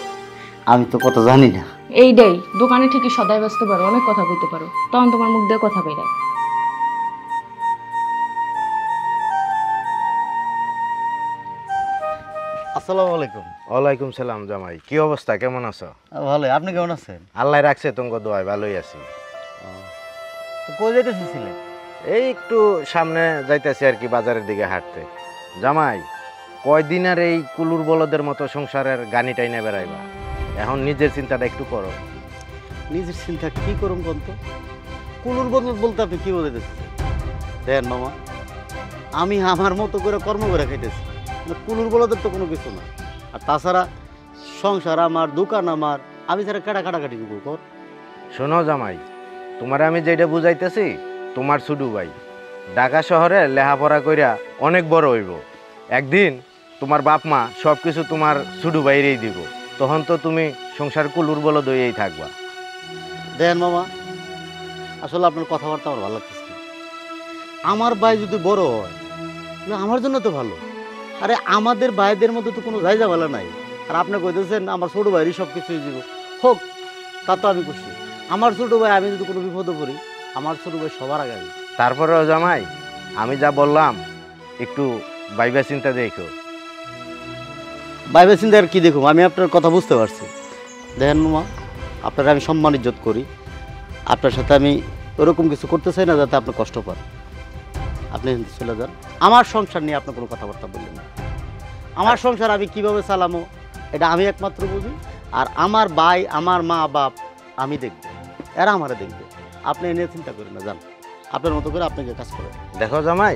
আমি তো কথা জানি না। এইটাই, দোকানে ঠিকই সদাই ব্যস্ত পারো, অনেক কথা বলতে পারো, তখন তোমার মুখ দিয়ে কথা বেরায়। আসসালামু আলাইকুম। ওয়ালাইকুম সালাম জামাই, কি অবস্থা, কেমন আছো? ভালো, আপনি কেমন আছেন? আল্লাহ রাখছে তোমাকে দোয়ায়, ভালোই আছি। তো কই যাইতেছিলেন? এই একটু সামনে যাইতেছি আর কি, বাজারের দিকে হাঁটতে। জামাই, কয়দিন আর এই কুলুর বলদের মতো সংসারের গানি টাইনে বেড়াইবা? এখন নিজের চিন্তাটা একটু করো। নিজের চিন্তা কি করুম কোন তো? কুলুর বদল বলতে আপনি কি বলতেছেন? দেন মামা, আমি আমার মতো করে কর্ম করে খাইতেছি, কুলুর বলদের তো কোনো কিছু না। আর তাছাড়া সংসার আমার, দোকান আমার, আমি ছাড়া কাটাকাটি কর। শোনো জামাই, তোমার আমি যেটা বুঝাইতেছি, তোমার ছোট ভাই ঢাকা শহরে লেখাপড়া কইরা অনেক বড় হইব, একদিন তোমার বাপ মা সব কিছু তোমার ছোট ভাইরেই দিব, তখন তো তুমি সংসার কুলুর বলদ হয়েই থাকবা। দেন মামা, আসলে আপনার কথাবার্তা আমার ভালো লাগতেছে। আমার ভাই যদি বড় হয় আমার জন্য তো ভালো। আরে আমাদের ভাইদের মধ্যে তো কোনো জায়গা ভালো নাই, আর আপনি কইতেছেন আমার ছোট ভাইরই সব কিছুই দিব, হোক, তা তো আমি খুশি। আমার ছোট ভাই, আমি যদি কোনো বিপদে পড়ি, আমার ছোট ভাই সবার আগে। তারপরেও জামাই, আমি যা বললাম একটু ভাইবা চিন্তা দেখো। ভাইবা চিন্তা আর কি দেখুন, আমি আপনার কথা বুঝতে পারছি। দেখেন মামা, আপনারা আমি সম্মান ইজ্জত করি, আপনার সাথে আমি ওরকম কিছু করতে চাই না যাতে আপনি কষ্ট পান। আপনি চলে যান, আমার সংসার নিয়ে আপনার কোনো কথাবার্তা বললেন না। আমার সংসার আমি কিভাবে চালামো এটা আমি একমাত্র বুঝি, আর আমার ভাই, আমার মা বাপ আমি দেখব, এরা আমারে দেখবে। আপনি এ নিয়ে চিন্তা করেন না, যান আপনার মতো করে আপনাকে কাজ করেন। দেখো জামাই,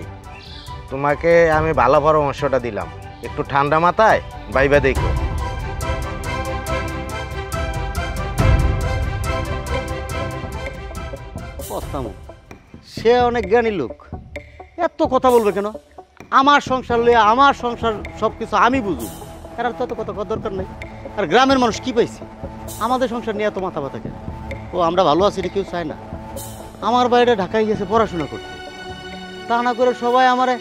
তোমাকে আমি ভালো পরামর্শটা দিলাম, একটু ঠান্ডা মাথায় ভাইবা দেখো। সে অনেক জ্ঞানী লোক, এত কথা বলবে কেন? আমার সংসার লইয়া আমার সংসার সব কিছু আমি বুঝুন, এর আর তত কথা দরকার নেই। আর গ্রামের মানুষ কি পাইছে, আমাদের সংসার নিয়ে এত মাথা ব্যথা কেন? ও আমরা ভালো আছি, এটা কেউ চায় না। আমার বাইরে ঢাকায় গেছে পড়াশোনা করতে, তা না করে সবাই আমারে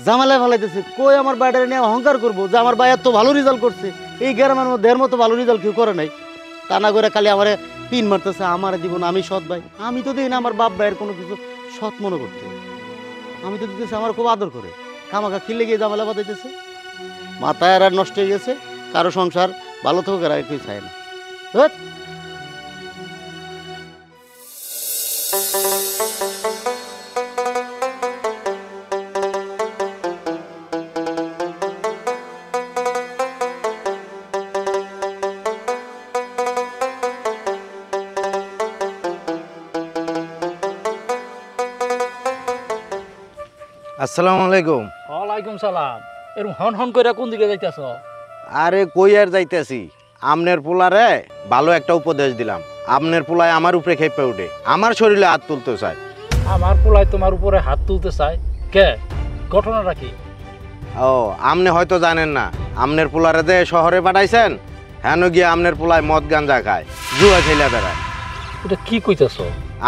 জামালায় ফেলাইতেছে। কই আমার বাইরে নিয়ে অহংকার করবো যে আমার ভাই এত ভালো রেজাল্ট করছে, এই গ্রামের মধ্যে এর মতো ভালো রেজাল্ট কেউ করে নাই। তা না করে খালি আমারে পিন মারতেছে, আমার দিব না, আমি সৎ ভাই। আমি তো দেখি না আমার বাপ ভাইয়ের কোনো কিছু সৎ মনে করতে। আমি তো দিতেছি আমার খুব আদর করে, খামাখা খিলে গিয়ে জামালা বাঁধাইতেছে। মাথায় আর নষ্ট হয়ে গেছে, কারো সংসার ভালো থাকুক আর কেউ চায় না। ধুৎ। আসসালামু আলাইকুম। ওয়ালাইকুম সালাম। এরকম হন হন করে কোন দিকে যাইতেছ? আরে কই আর যাইতেছি, আমনের পোলারে ভালো একটা উপদেশ দিলাম। আমনের পোলায় আমার উপরে খেপে উঠে, আমার শরীরে হাত তুলতে চায়। আমার পোলায় তোমার উপরে হাত তুলতে চায় কে? ঘটনাটা কি? ও আমনে হয়তো জানেন না, আমনের পোলারে যে শহরে পাঠাইছেন, হেন গিয়ে আমনের পোলায় মদ গাঞ্জা খায়, জুয়া খেলে বেড়ায়। এটা কি কইতেছ?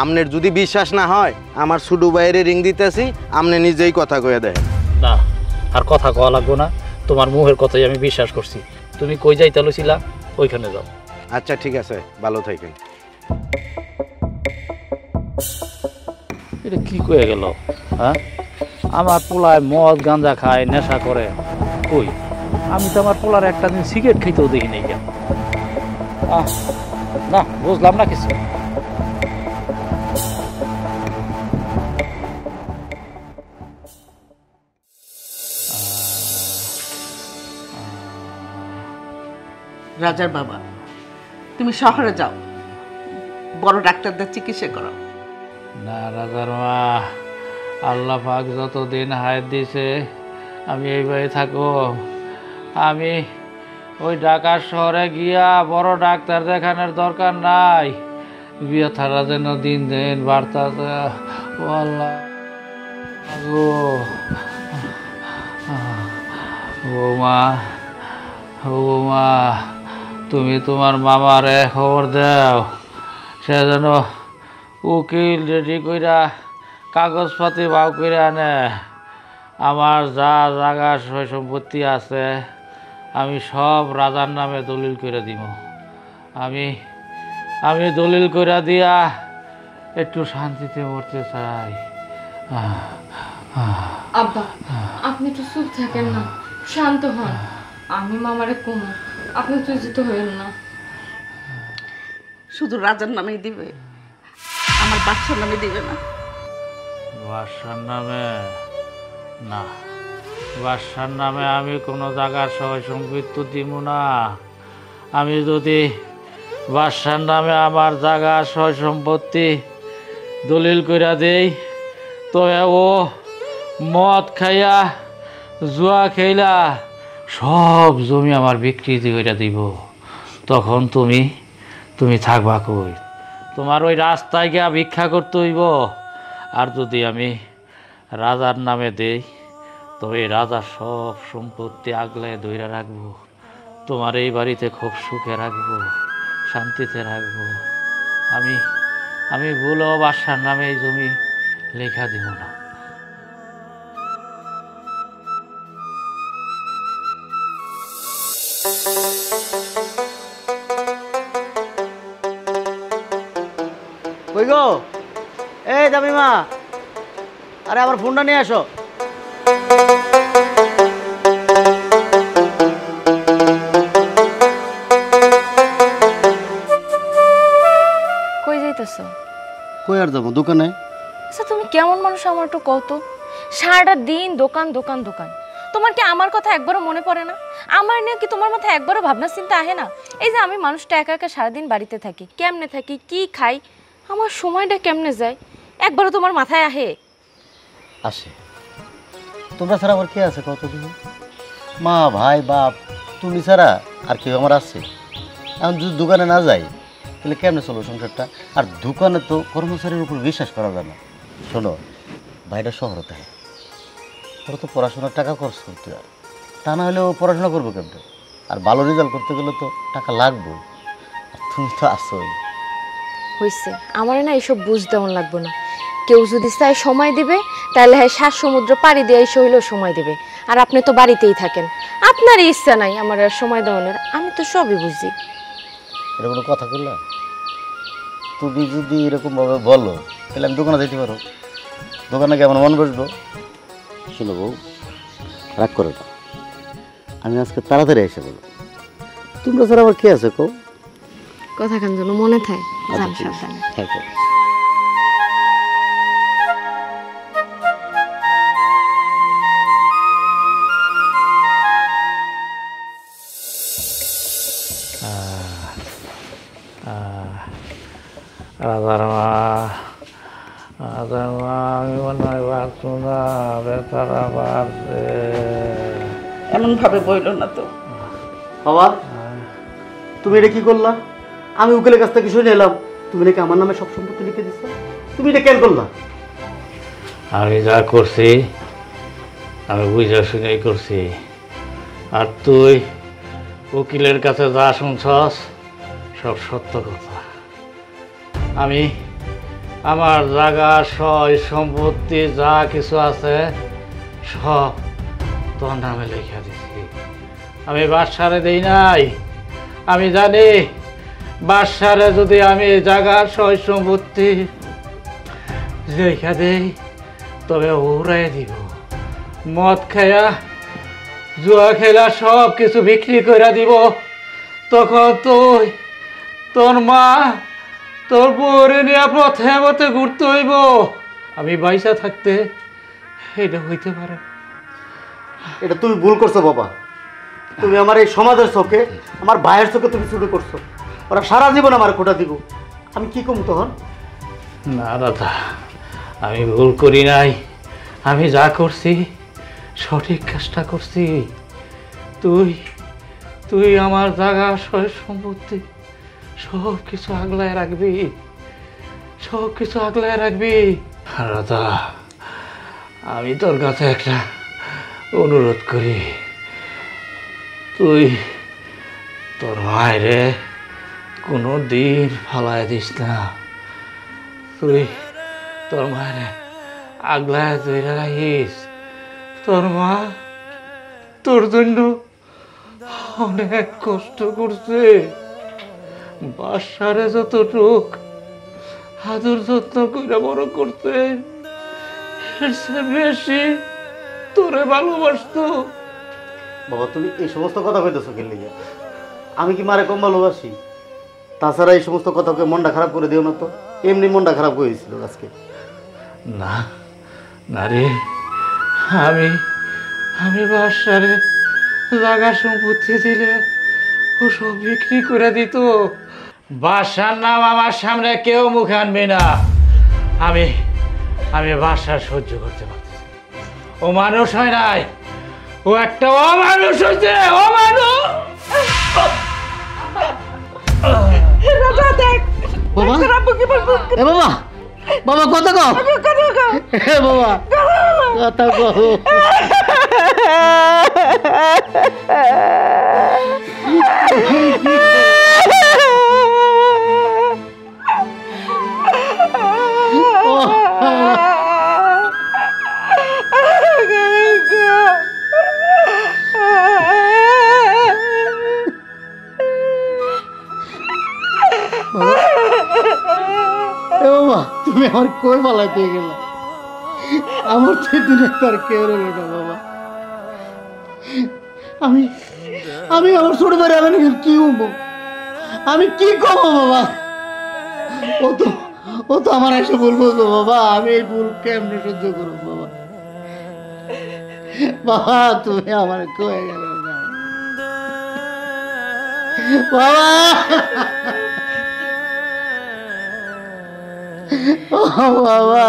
আমনের যদি বিশ্বাস না হয়, আমার ছোট বাইরে রিং দিতেছি, আমনে নিজেই কথা কয়ে দেখেন। না, আর কথা কওয়া লাগবো না, তোমার মুখের কথাই আমি বিশ্বাস করছি। তুমি কই যাইতে লইছিলা, ওইখানে যাও। আচ্ছা ঠিক আছে, ভালো থাকেন। এটা কি কয়ে গেল? হ্যাঁ, আমার পোলায় মদ গাঁজা খায়, নেশা করে। কই, আমি তো আমার পোলার একটা দিন সিগারেট খাইতেও দেখি নাই কেন? না, বুঝলাম না কিছু। রাজার বাবা, তুমি শহরে যাও, বড় ডাক্তারদের চিকিৎসা করো। না রাজার মা, আল্লাহ পাক যতদিন হায়াত দিছে আমি এইভাবে থাকো। আমি ওই ঢাকা শহরে গিয়া বড় ডাক্তার দেখানোর দরকার নাই। ব্যথারা যেন দিন দিন বাড়তাছে। ও আল্লাহ গো, বৌমা, বৌমা, তুমি তোমার মামারে খবর দাও, সে যেন উকিল রেডি কইরা কাগজপাতি বাউ করে আনে। আমার যা জায়গা সয় সম্পত্তি আছে আমি সব রাজার নামে দলিল করে দিব। আমি দলিল করে দিয়া একটু শান্তিতে মরতে চাই। আব্বা, আপনি একটু চুপ থাকেন না, শান্ত হন। আমি মামারে কমো, আপনি উত্তেজিত হইেন না। শুধু রাজার নামেই দিবে, আমার বাচ্চার নামে দিবে না। বাদশার নামে না, বাদশার নামে আমি কোনো জায়গার সবাই সম্পত্তি দিব না। আমি যদি বাদশার নামে আমার জায়গা সয় সম্পত্তি দলিল কইরা দেই, তবে ও মদ খাইয়া জুয়া খেলা সব জমি আমার বিক্রি করে দিব। তখন তুমি থাকবা কই? তোমার ওই রাস্তায় গিয়া ভিক্ষা করতে হইব। আর যদি আমি রাজার নামে দেই, তবে রাজার সব সম্পত্তি আগলে ধইরা রাখবো। তোমার এই বাড়িতে খুব সুখে রাখবো, শান্তিতে রাখবো। আমি ভুলেও বাদশার নামে এই জমি লেখা দিব না। কই গো, এই দামিমা, আরে আমার ফোনটা নিয়ে আসো। কই যাইতেছো? কই আর যাবো, দোকানে। আচ্ছা তুমি কেমন মানুষ আমার একটু কত? সারাটা দিন দোকান দোকান দোকান, তোমার কি আমার কথা একবারও মনে পড়ে না? আমার নিয়ে কি তোমার মাথায় একবারও ভাবনা চিন্তা আহে না? এই যে আমি মানুষটা একা একা সারাদিন বাড়িতে থাকি, কেমনে থাকি, কি খাই, আমার সময়টা কেমনে যায়, একবারও তোমার মাথায় আহে? আসে, তোমরা ছাড়া আমার কে আছে কত দিন? মা, ভাই, বাপ, তুমি ছাড়া আর কেউ আমার আছে? এখন যদি দোকানে না যাই তাহলে কেমনে চলো সংসারটা? আর দোকানে তো কর্মচারীর উপর বিশ্বাস করা যায় না। শোনো, ভাইটা শহরে থাকে, তোর তো পড়াশোনার টাকা খরচ করতে হয়, তা না হলে ও পড়াশোনা করবো কেমন? আর ভালো রেজাল্ট করতে গেলে তো টাকা লাগবে, আর তুমি তো আসোই। হয়েছে, আমার না এসব বুঝ দেওয়ান লাগবে না। কেউ যদি চায় সময় দিবে, তাহলে হ্যাঁ 7 সমুদ্র পাড়ি দিয়ে এসে হইলেও সময় দেবে। আর আপনি তো বাড়িতেই থাকেন, আপনার ইচ্ছা নাই আমার আর সময় দেওয়ানোর। আমি তো সবই বুঝি। এটা কোনো কথা বললাম? তুমি যদি এরকমভাবে বলো তাহলে আমি দোকানে যেতে পারো। দোকানে গিয়ে আমার মন বসবো। শোনো বউ, রাগ করো না, আমি আজকে তাড়াতাড়ি এসে বলো। তোমরা স্যার আমার কে আছে কো? কথা খান যেন মনে থাকে। যান ঠিক আছে, সাবধানে। থাকো। রাজার মা, রাজার মা, আমি মনে হয় পারছো না, ব্যথাটা বাড়ছে। এমন ভাবে বইল না তো। বাবা, তুমি এটা কি করলা? আমি উকিলের কাছ থেকে শুনে এলাম তুমি নাকি আমার নামে সব সম্পত্তি লিখে দিচ্ছ। তুমি এটা কেন করলা? আমি যা করছি আমি বুঝা শুনেই করছি। আর তুই উকিলের কাছে যা শুনছস সব সত্য কথা। আমি আমার জায়গা সয় সম্পত্তি যা কিছু আছে সব তোর নামে লেখা দিছি। আমি বাদশারে দেই নাই। আমি জানি বাদশারে যদি আমি জায়গা সয় সম্পত্তি লেখা দেই তবে উড়াই দিব। মদ খাইয়া জুয়া খেলা সব কিছু বিক্রি করে দিব। তখন তুই তোর মা তোর বউরে নিয়ে পথে পথে ঘুরতে হইব। আমি বাইসা থাকতে এটা হইতে পারে। এটা তুমি ভুল করছো বাবা। তুমি আমার এই সমাজের চোখে, আমার ভাইয়ের চোখে তুমি শুরু করছো। ওরা সারা জীবন আমার খোটা দিব। আমি কি কম তখন? না দাদা, আমি ভুল করি নাই। আমি যা করছি সঠিক কাজটা করছি। তুই তুই আমার জায়গা সয় সম্পত্তি সব কিছু আগলায় রাখবি, সব কিছু আগলায় রাখবি। রাধা, আমি তোর কাছে একটা অনুরোধ করি, তুই তোর মায়েরে কোনো দিন ফালায় দিস না। তুই তোর মায়েরে আগলায় ধরে রাখিস। তোর মা তোর জন্য অনেক কষ্ট করছে। বাসারে যতটুক আদর যত্ন করে বড় করতে এর চেয়ে বেশি তোরে ভালোবাসতো। বাবা, তুমি এই সমস্ত কথা কইতেছো কেন লিগা? আমি কি মারে কম ভালোবাসি? তাছাড়া এই সমস্ত কথাকে মনটা খারাপ করে দিও না তো। এমনি মনটা খারাপ হয়েছিল আজকে। না না রে, আমি আমি বাসারে জায়গা সম্পত্তি দিলে ও সব বিক্রি করে দিত। বাসার নাম আমার সামনে কেউ মুখে আনবে না। আমি আমি বাসার সহ্য করতে পারতেছি। ও মানুষ হয় নাই, ও একটা অমানুষ হয়েছে। অমানুষ। রাজা দেখ বাবা, রাব্বু কি বলবো? এ বাবা, বাবা কথা কও। এ বাবা, কথা কও। বাবা, তুমি আমার কই পালাইতে গেলা? আমার তো দুনিয়া তার কেউ রইল না বাবা। আমি আমি আমার ছোট ভাই আমি কি হবো? আমি কি করবো বাবা? ও তো আমার এসে বলবো তো বাবা। আমি এই ভুল কেমনে সহ্য করবো বাবা? বাবা, তুমি আমার কয়ে গেল না বাবা। ও বাবা,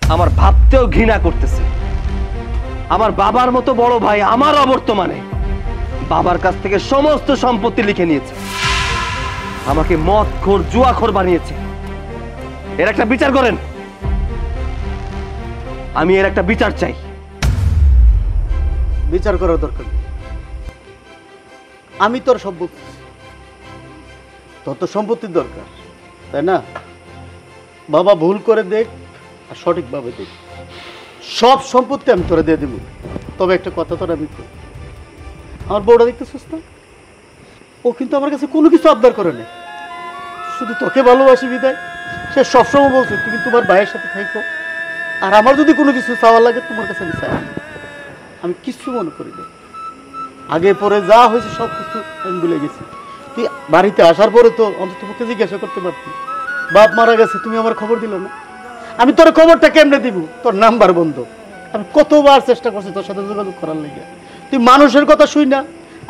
আমার ভাবতেও ঘৃণা করতেছে। আমার বাবার মতো বড় ভাই আমার অবর্তমানে বাবার কাছ থেকে সমস্ত সম্পত্তি লিখে নিয়েছে, আমাকে মদখোর জুয়াখোর বানিয়েছে। এর একটা বিচার করেন। আমি এর একটা বিচার চাই। বিচার করার দরকার নেই, আমি তোর সব বলতেছি। তোর তো সম্পত্তির দরকার, তাই না? বাবা ভুল করে দেখ আর সঠিকভাবে দেখ, সব সম্পত্তি আমি তোরা দিয়ে দেব। তবে একটা কথা তোরা আমি করি, আমার বউটা দেখতেছিস না, ও কিন্তু আমার কাছে কোনো কিছু আবদার করে না, শুধু তোকে ভালোবাসি বিদায় সে সবসময় বলছে তুমি তোমার ভাইয়ের সাথে থাকো, আর আমার যদি কোনো কিছু চাওয়ার লাগে তোমার কাছে আমি চাই। আমি কিচ্ছু মনে করি না, আগে পরে যা হয়েছে সব কিছু আমি ভুলে গেছি। তুই বাড়িতে আসার পরে তো অন্তত পক্ষে জিজ্ঞাসা করতে পারতি, বাপ মারা গেছে তুমি আমার খবর দিল না। আমি তোর খবরটা কেমনে দিব? তোর নাম্বার বন্ধ। আমি কতবার চেষ্টা করছি তোর সাথে যোগাযোগ করার লেগে, তুই মানুষের কথা শুই না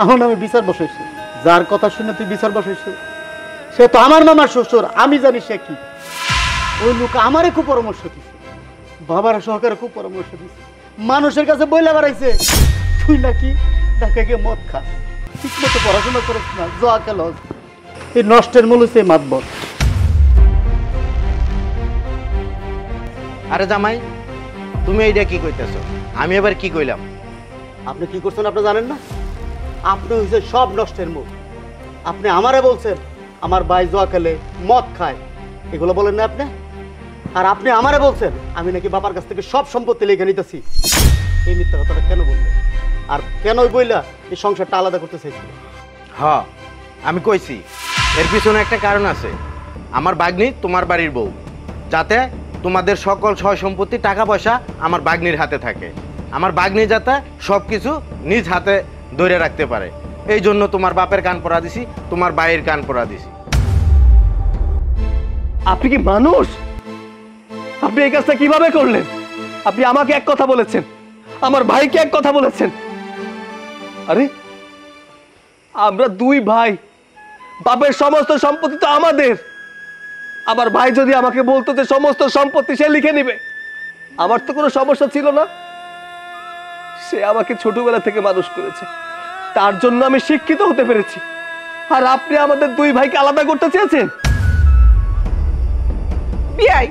আমার নামে বিচার বসাইছে। যার কথা শুনে তুই বিচার বসাইছে সে তো আমার মামার শ্বশুর, আমি জানি সে কি। ওই লোক আমারে খুব পরামর্শ দিচ্ছে, বাবার সহকারে খুব পরামর্শ দিচ্ছে, মানুষের কাছে বইলা বেড়াইছে তুই নাকি ঢাকা গিয়ে মদ খাস, ঠিক মতো পড়াশোনা করিস না, জোয়া খেল, এই নষ্টের মূল হচ্ছে মাতবর। আরে জামাই, তুমি এইটা কি কইতেছো? আমি এবার কি কইলাম? আপনি কি করছেন আপনি জানেন না? আপনি হয়েছে সব নষ্টের মুখ। আপনি আমারে বলছেন আমার ভাই জোয়া খেলে, মদ খায়, এগুলো বলেন না আপনি? আর আপনি আমারে বলছেন আমি নাকি বাবার কাছ থেকে সব সম্পত্তি লিখে নিতেছি। এই মিথ্যা কথাটা কেন বললেন? আর কেনই বইলা এই সংসারটা আলাদা করতে চাইছিল? হ্যাঁ, আমি কইছি এর পিছনে একটা কারণ আছে। আমার বাগ্নি তোমার বাড়ির বউ, যাতে তোমাদের সকল সয় সম্পত্তি টাকা পয়সা আমার বাগ্নির হাতে থাকে, আমার বাগ্নি যাতে সব কিছু নিজ হাতে ধরে রাখতে পারে। এই জন্য তোমার বাপের কান পড়া দিছি, তোমার ভাইয়ের কান পড়া দিছি। আপনি কি মানুষ? আপনি এই কাজটা কিভাবে করলেন? আপনি আমাকে এক কথা বলেছেন, আমার ভাইকে এক কথা বলেছেন। আরে আমরা দুই ভাই, বাপের সমস্ত সম্পত্তি তো আমাদের। আমার ভাই যদি আমাকে বলতো যে সমস্ত সম্পত্তি সে লিখে নিবে, আমার তো কোনো সমস্যা ছিল না। সে আমাকে ছোটবেলা থেকে মানুষ করেছে, তার জন্য আমি শিক্ষিত হতে পেরেছি। আর আপনি আমাদের দুই ভাইকে আলাদা করতে চেয়েছেন। বিয়াই,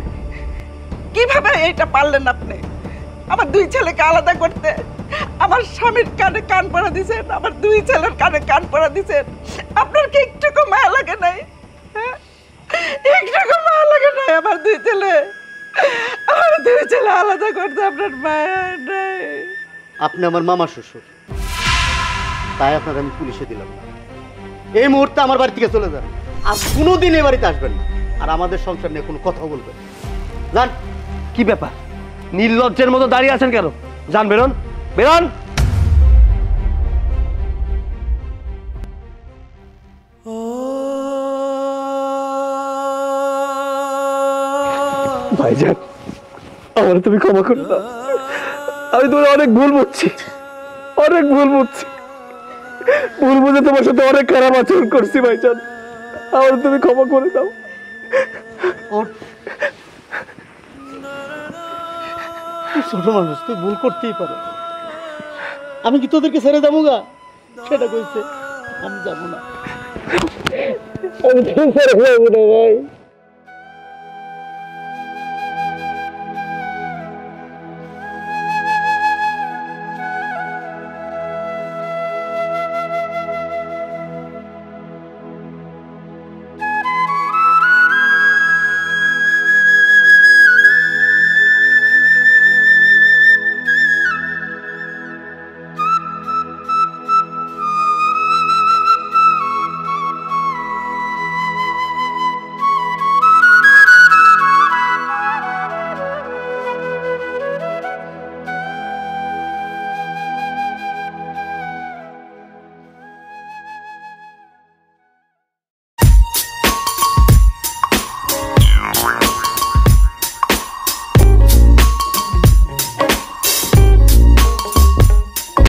কিভাবে এটা পারলেন আপনি? আমার দুই ছেলেকে আলাদা করতে আমার স্বামীর কানে কান পড়া দিছেন, আমার দুই ছেলের কানে কান পড়া দিছেন। আপনার কি একটুকু মায়া লাগে নাই? হ্যাঁ, একটুকু মায়া লাগে নাই? আমার দুই ছেলে আলাদা করতে আপনার মায়া নাই? আপনি আমার মামা শ্বশুর, তাই আপনার আমি পুলিশে দিলাম না। এই মুহূর্তে আমার বাড়ি থেকে চলে যান, আর কোনোদিন এই বাড়িতে আসবেন না, আর আমাদের সংসার নিয়ে কোনো কথা বলবেন না। যান। কি ব্যাপার, নির্লজ্জের মতো দাঁড়িয়ে আছেন কেন? যান, বেরোন, বেরোন। ভাইজান, আমার তুমি ক্ষমা করে দাও। আমি তোমার অনেক ভুল বুঝছি, অনেক ভুল বুঝছি। ভুল বুঝে তোমার সাথে অনেক খারাপ আচরণ করছি ভাইজান, আমার তুমি ক্ষমা করে দাও। ছোট মানুষ, তুই ভুল করতেই পারো। আমি কি তোদেরকে ছেড়ে যাবো গা? সেটা কইছে, আমি যাবো না। আমি ভাই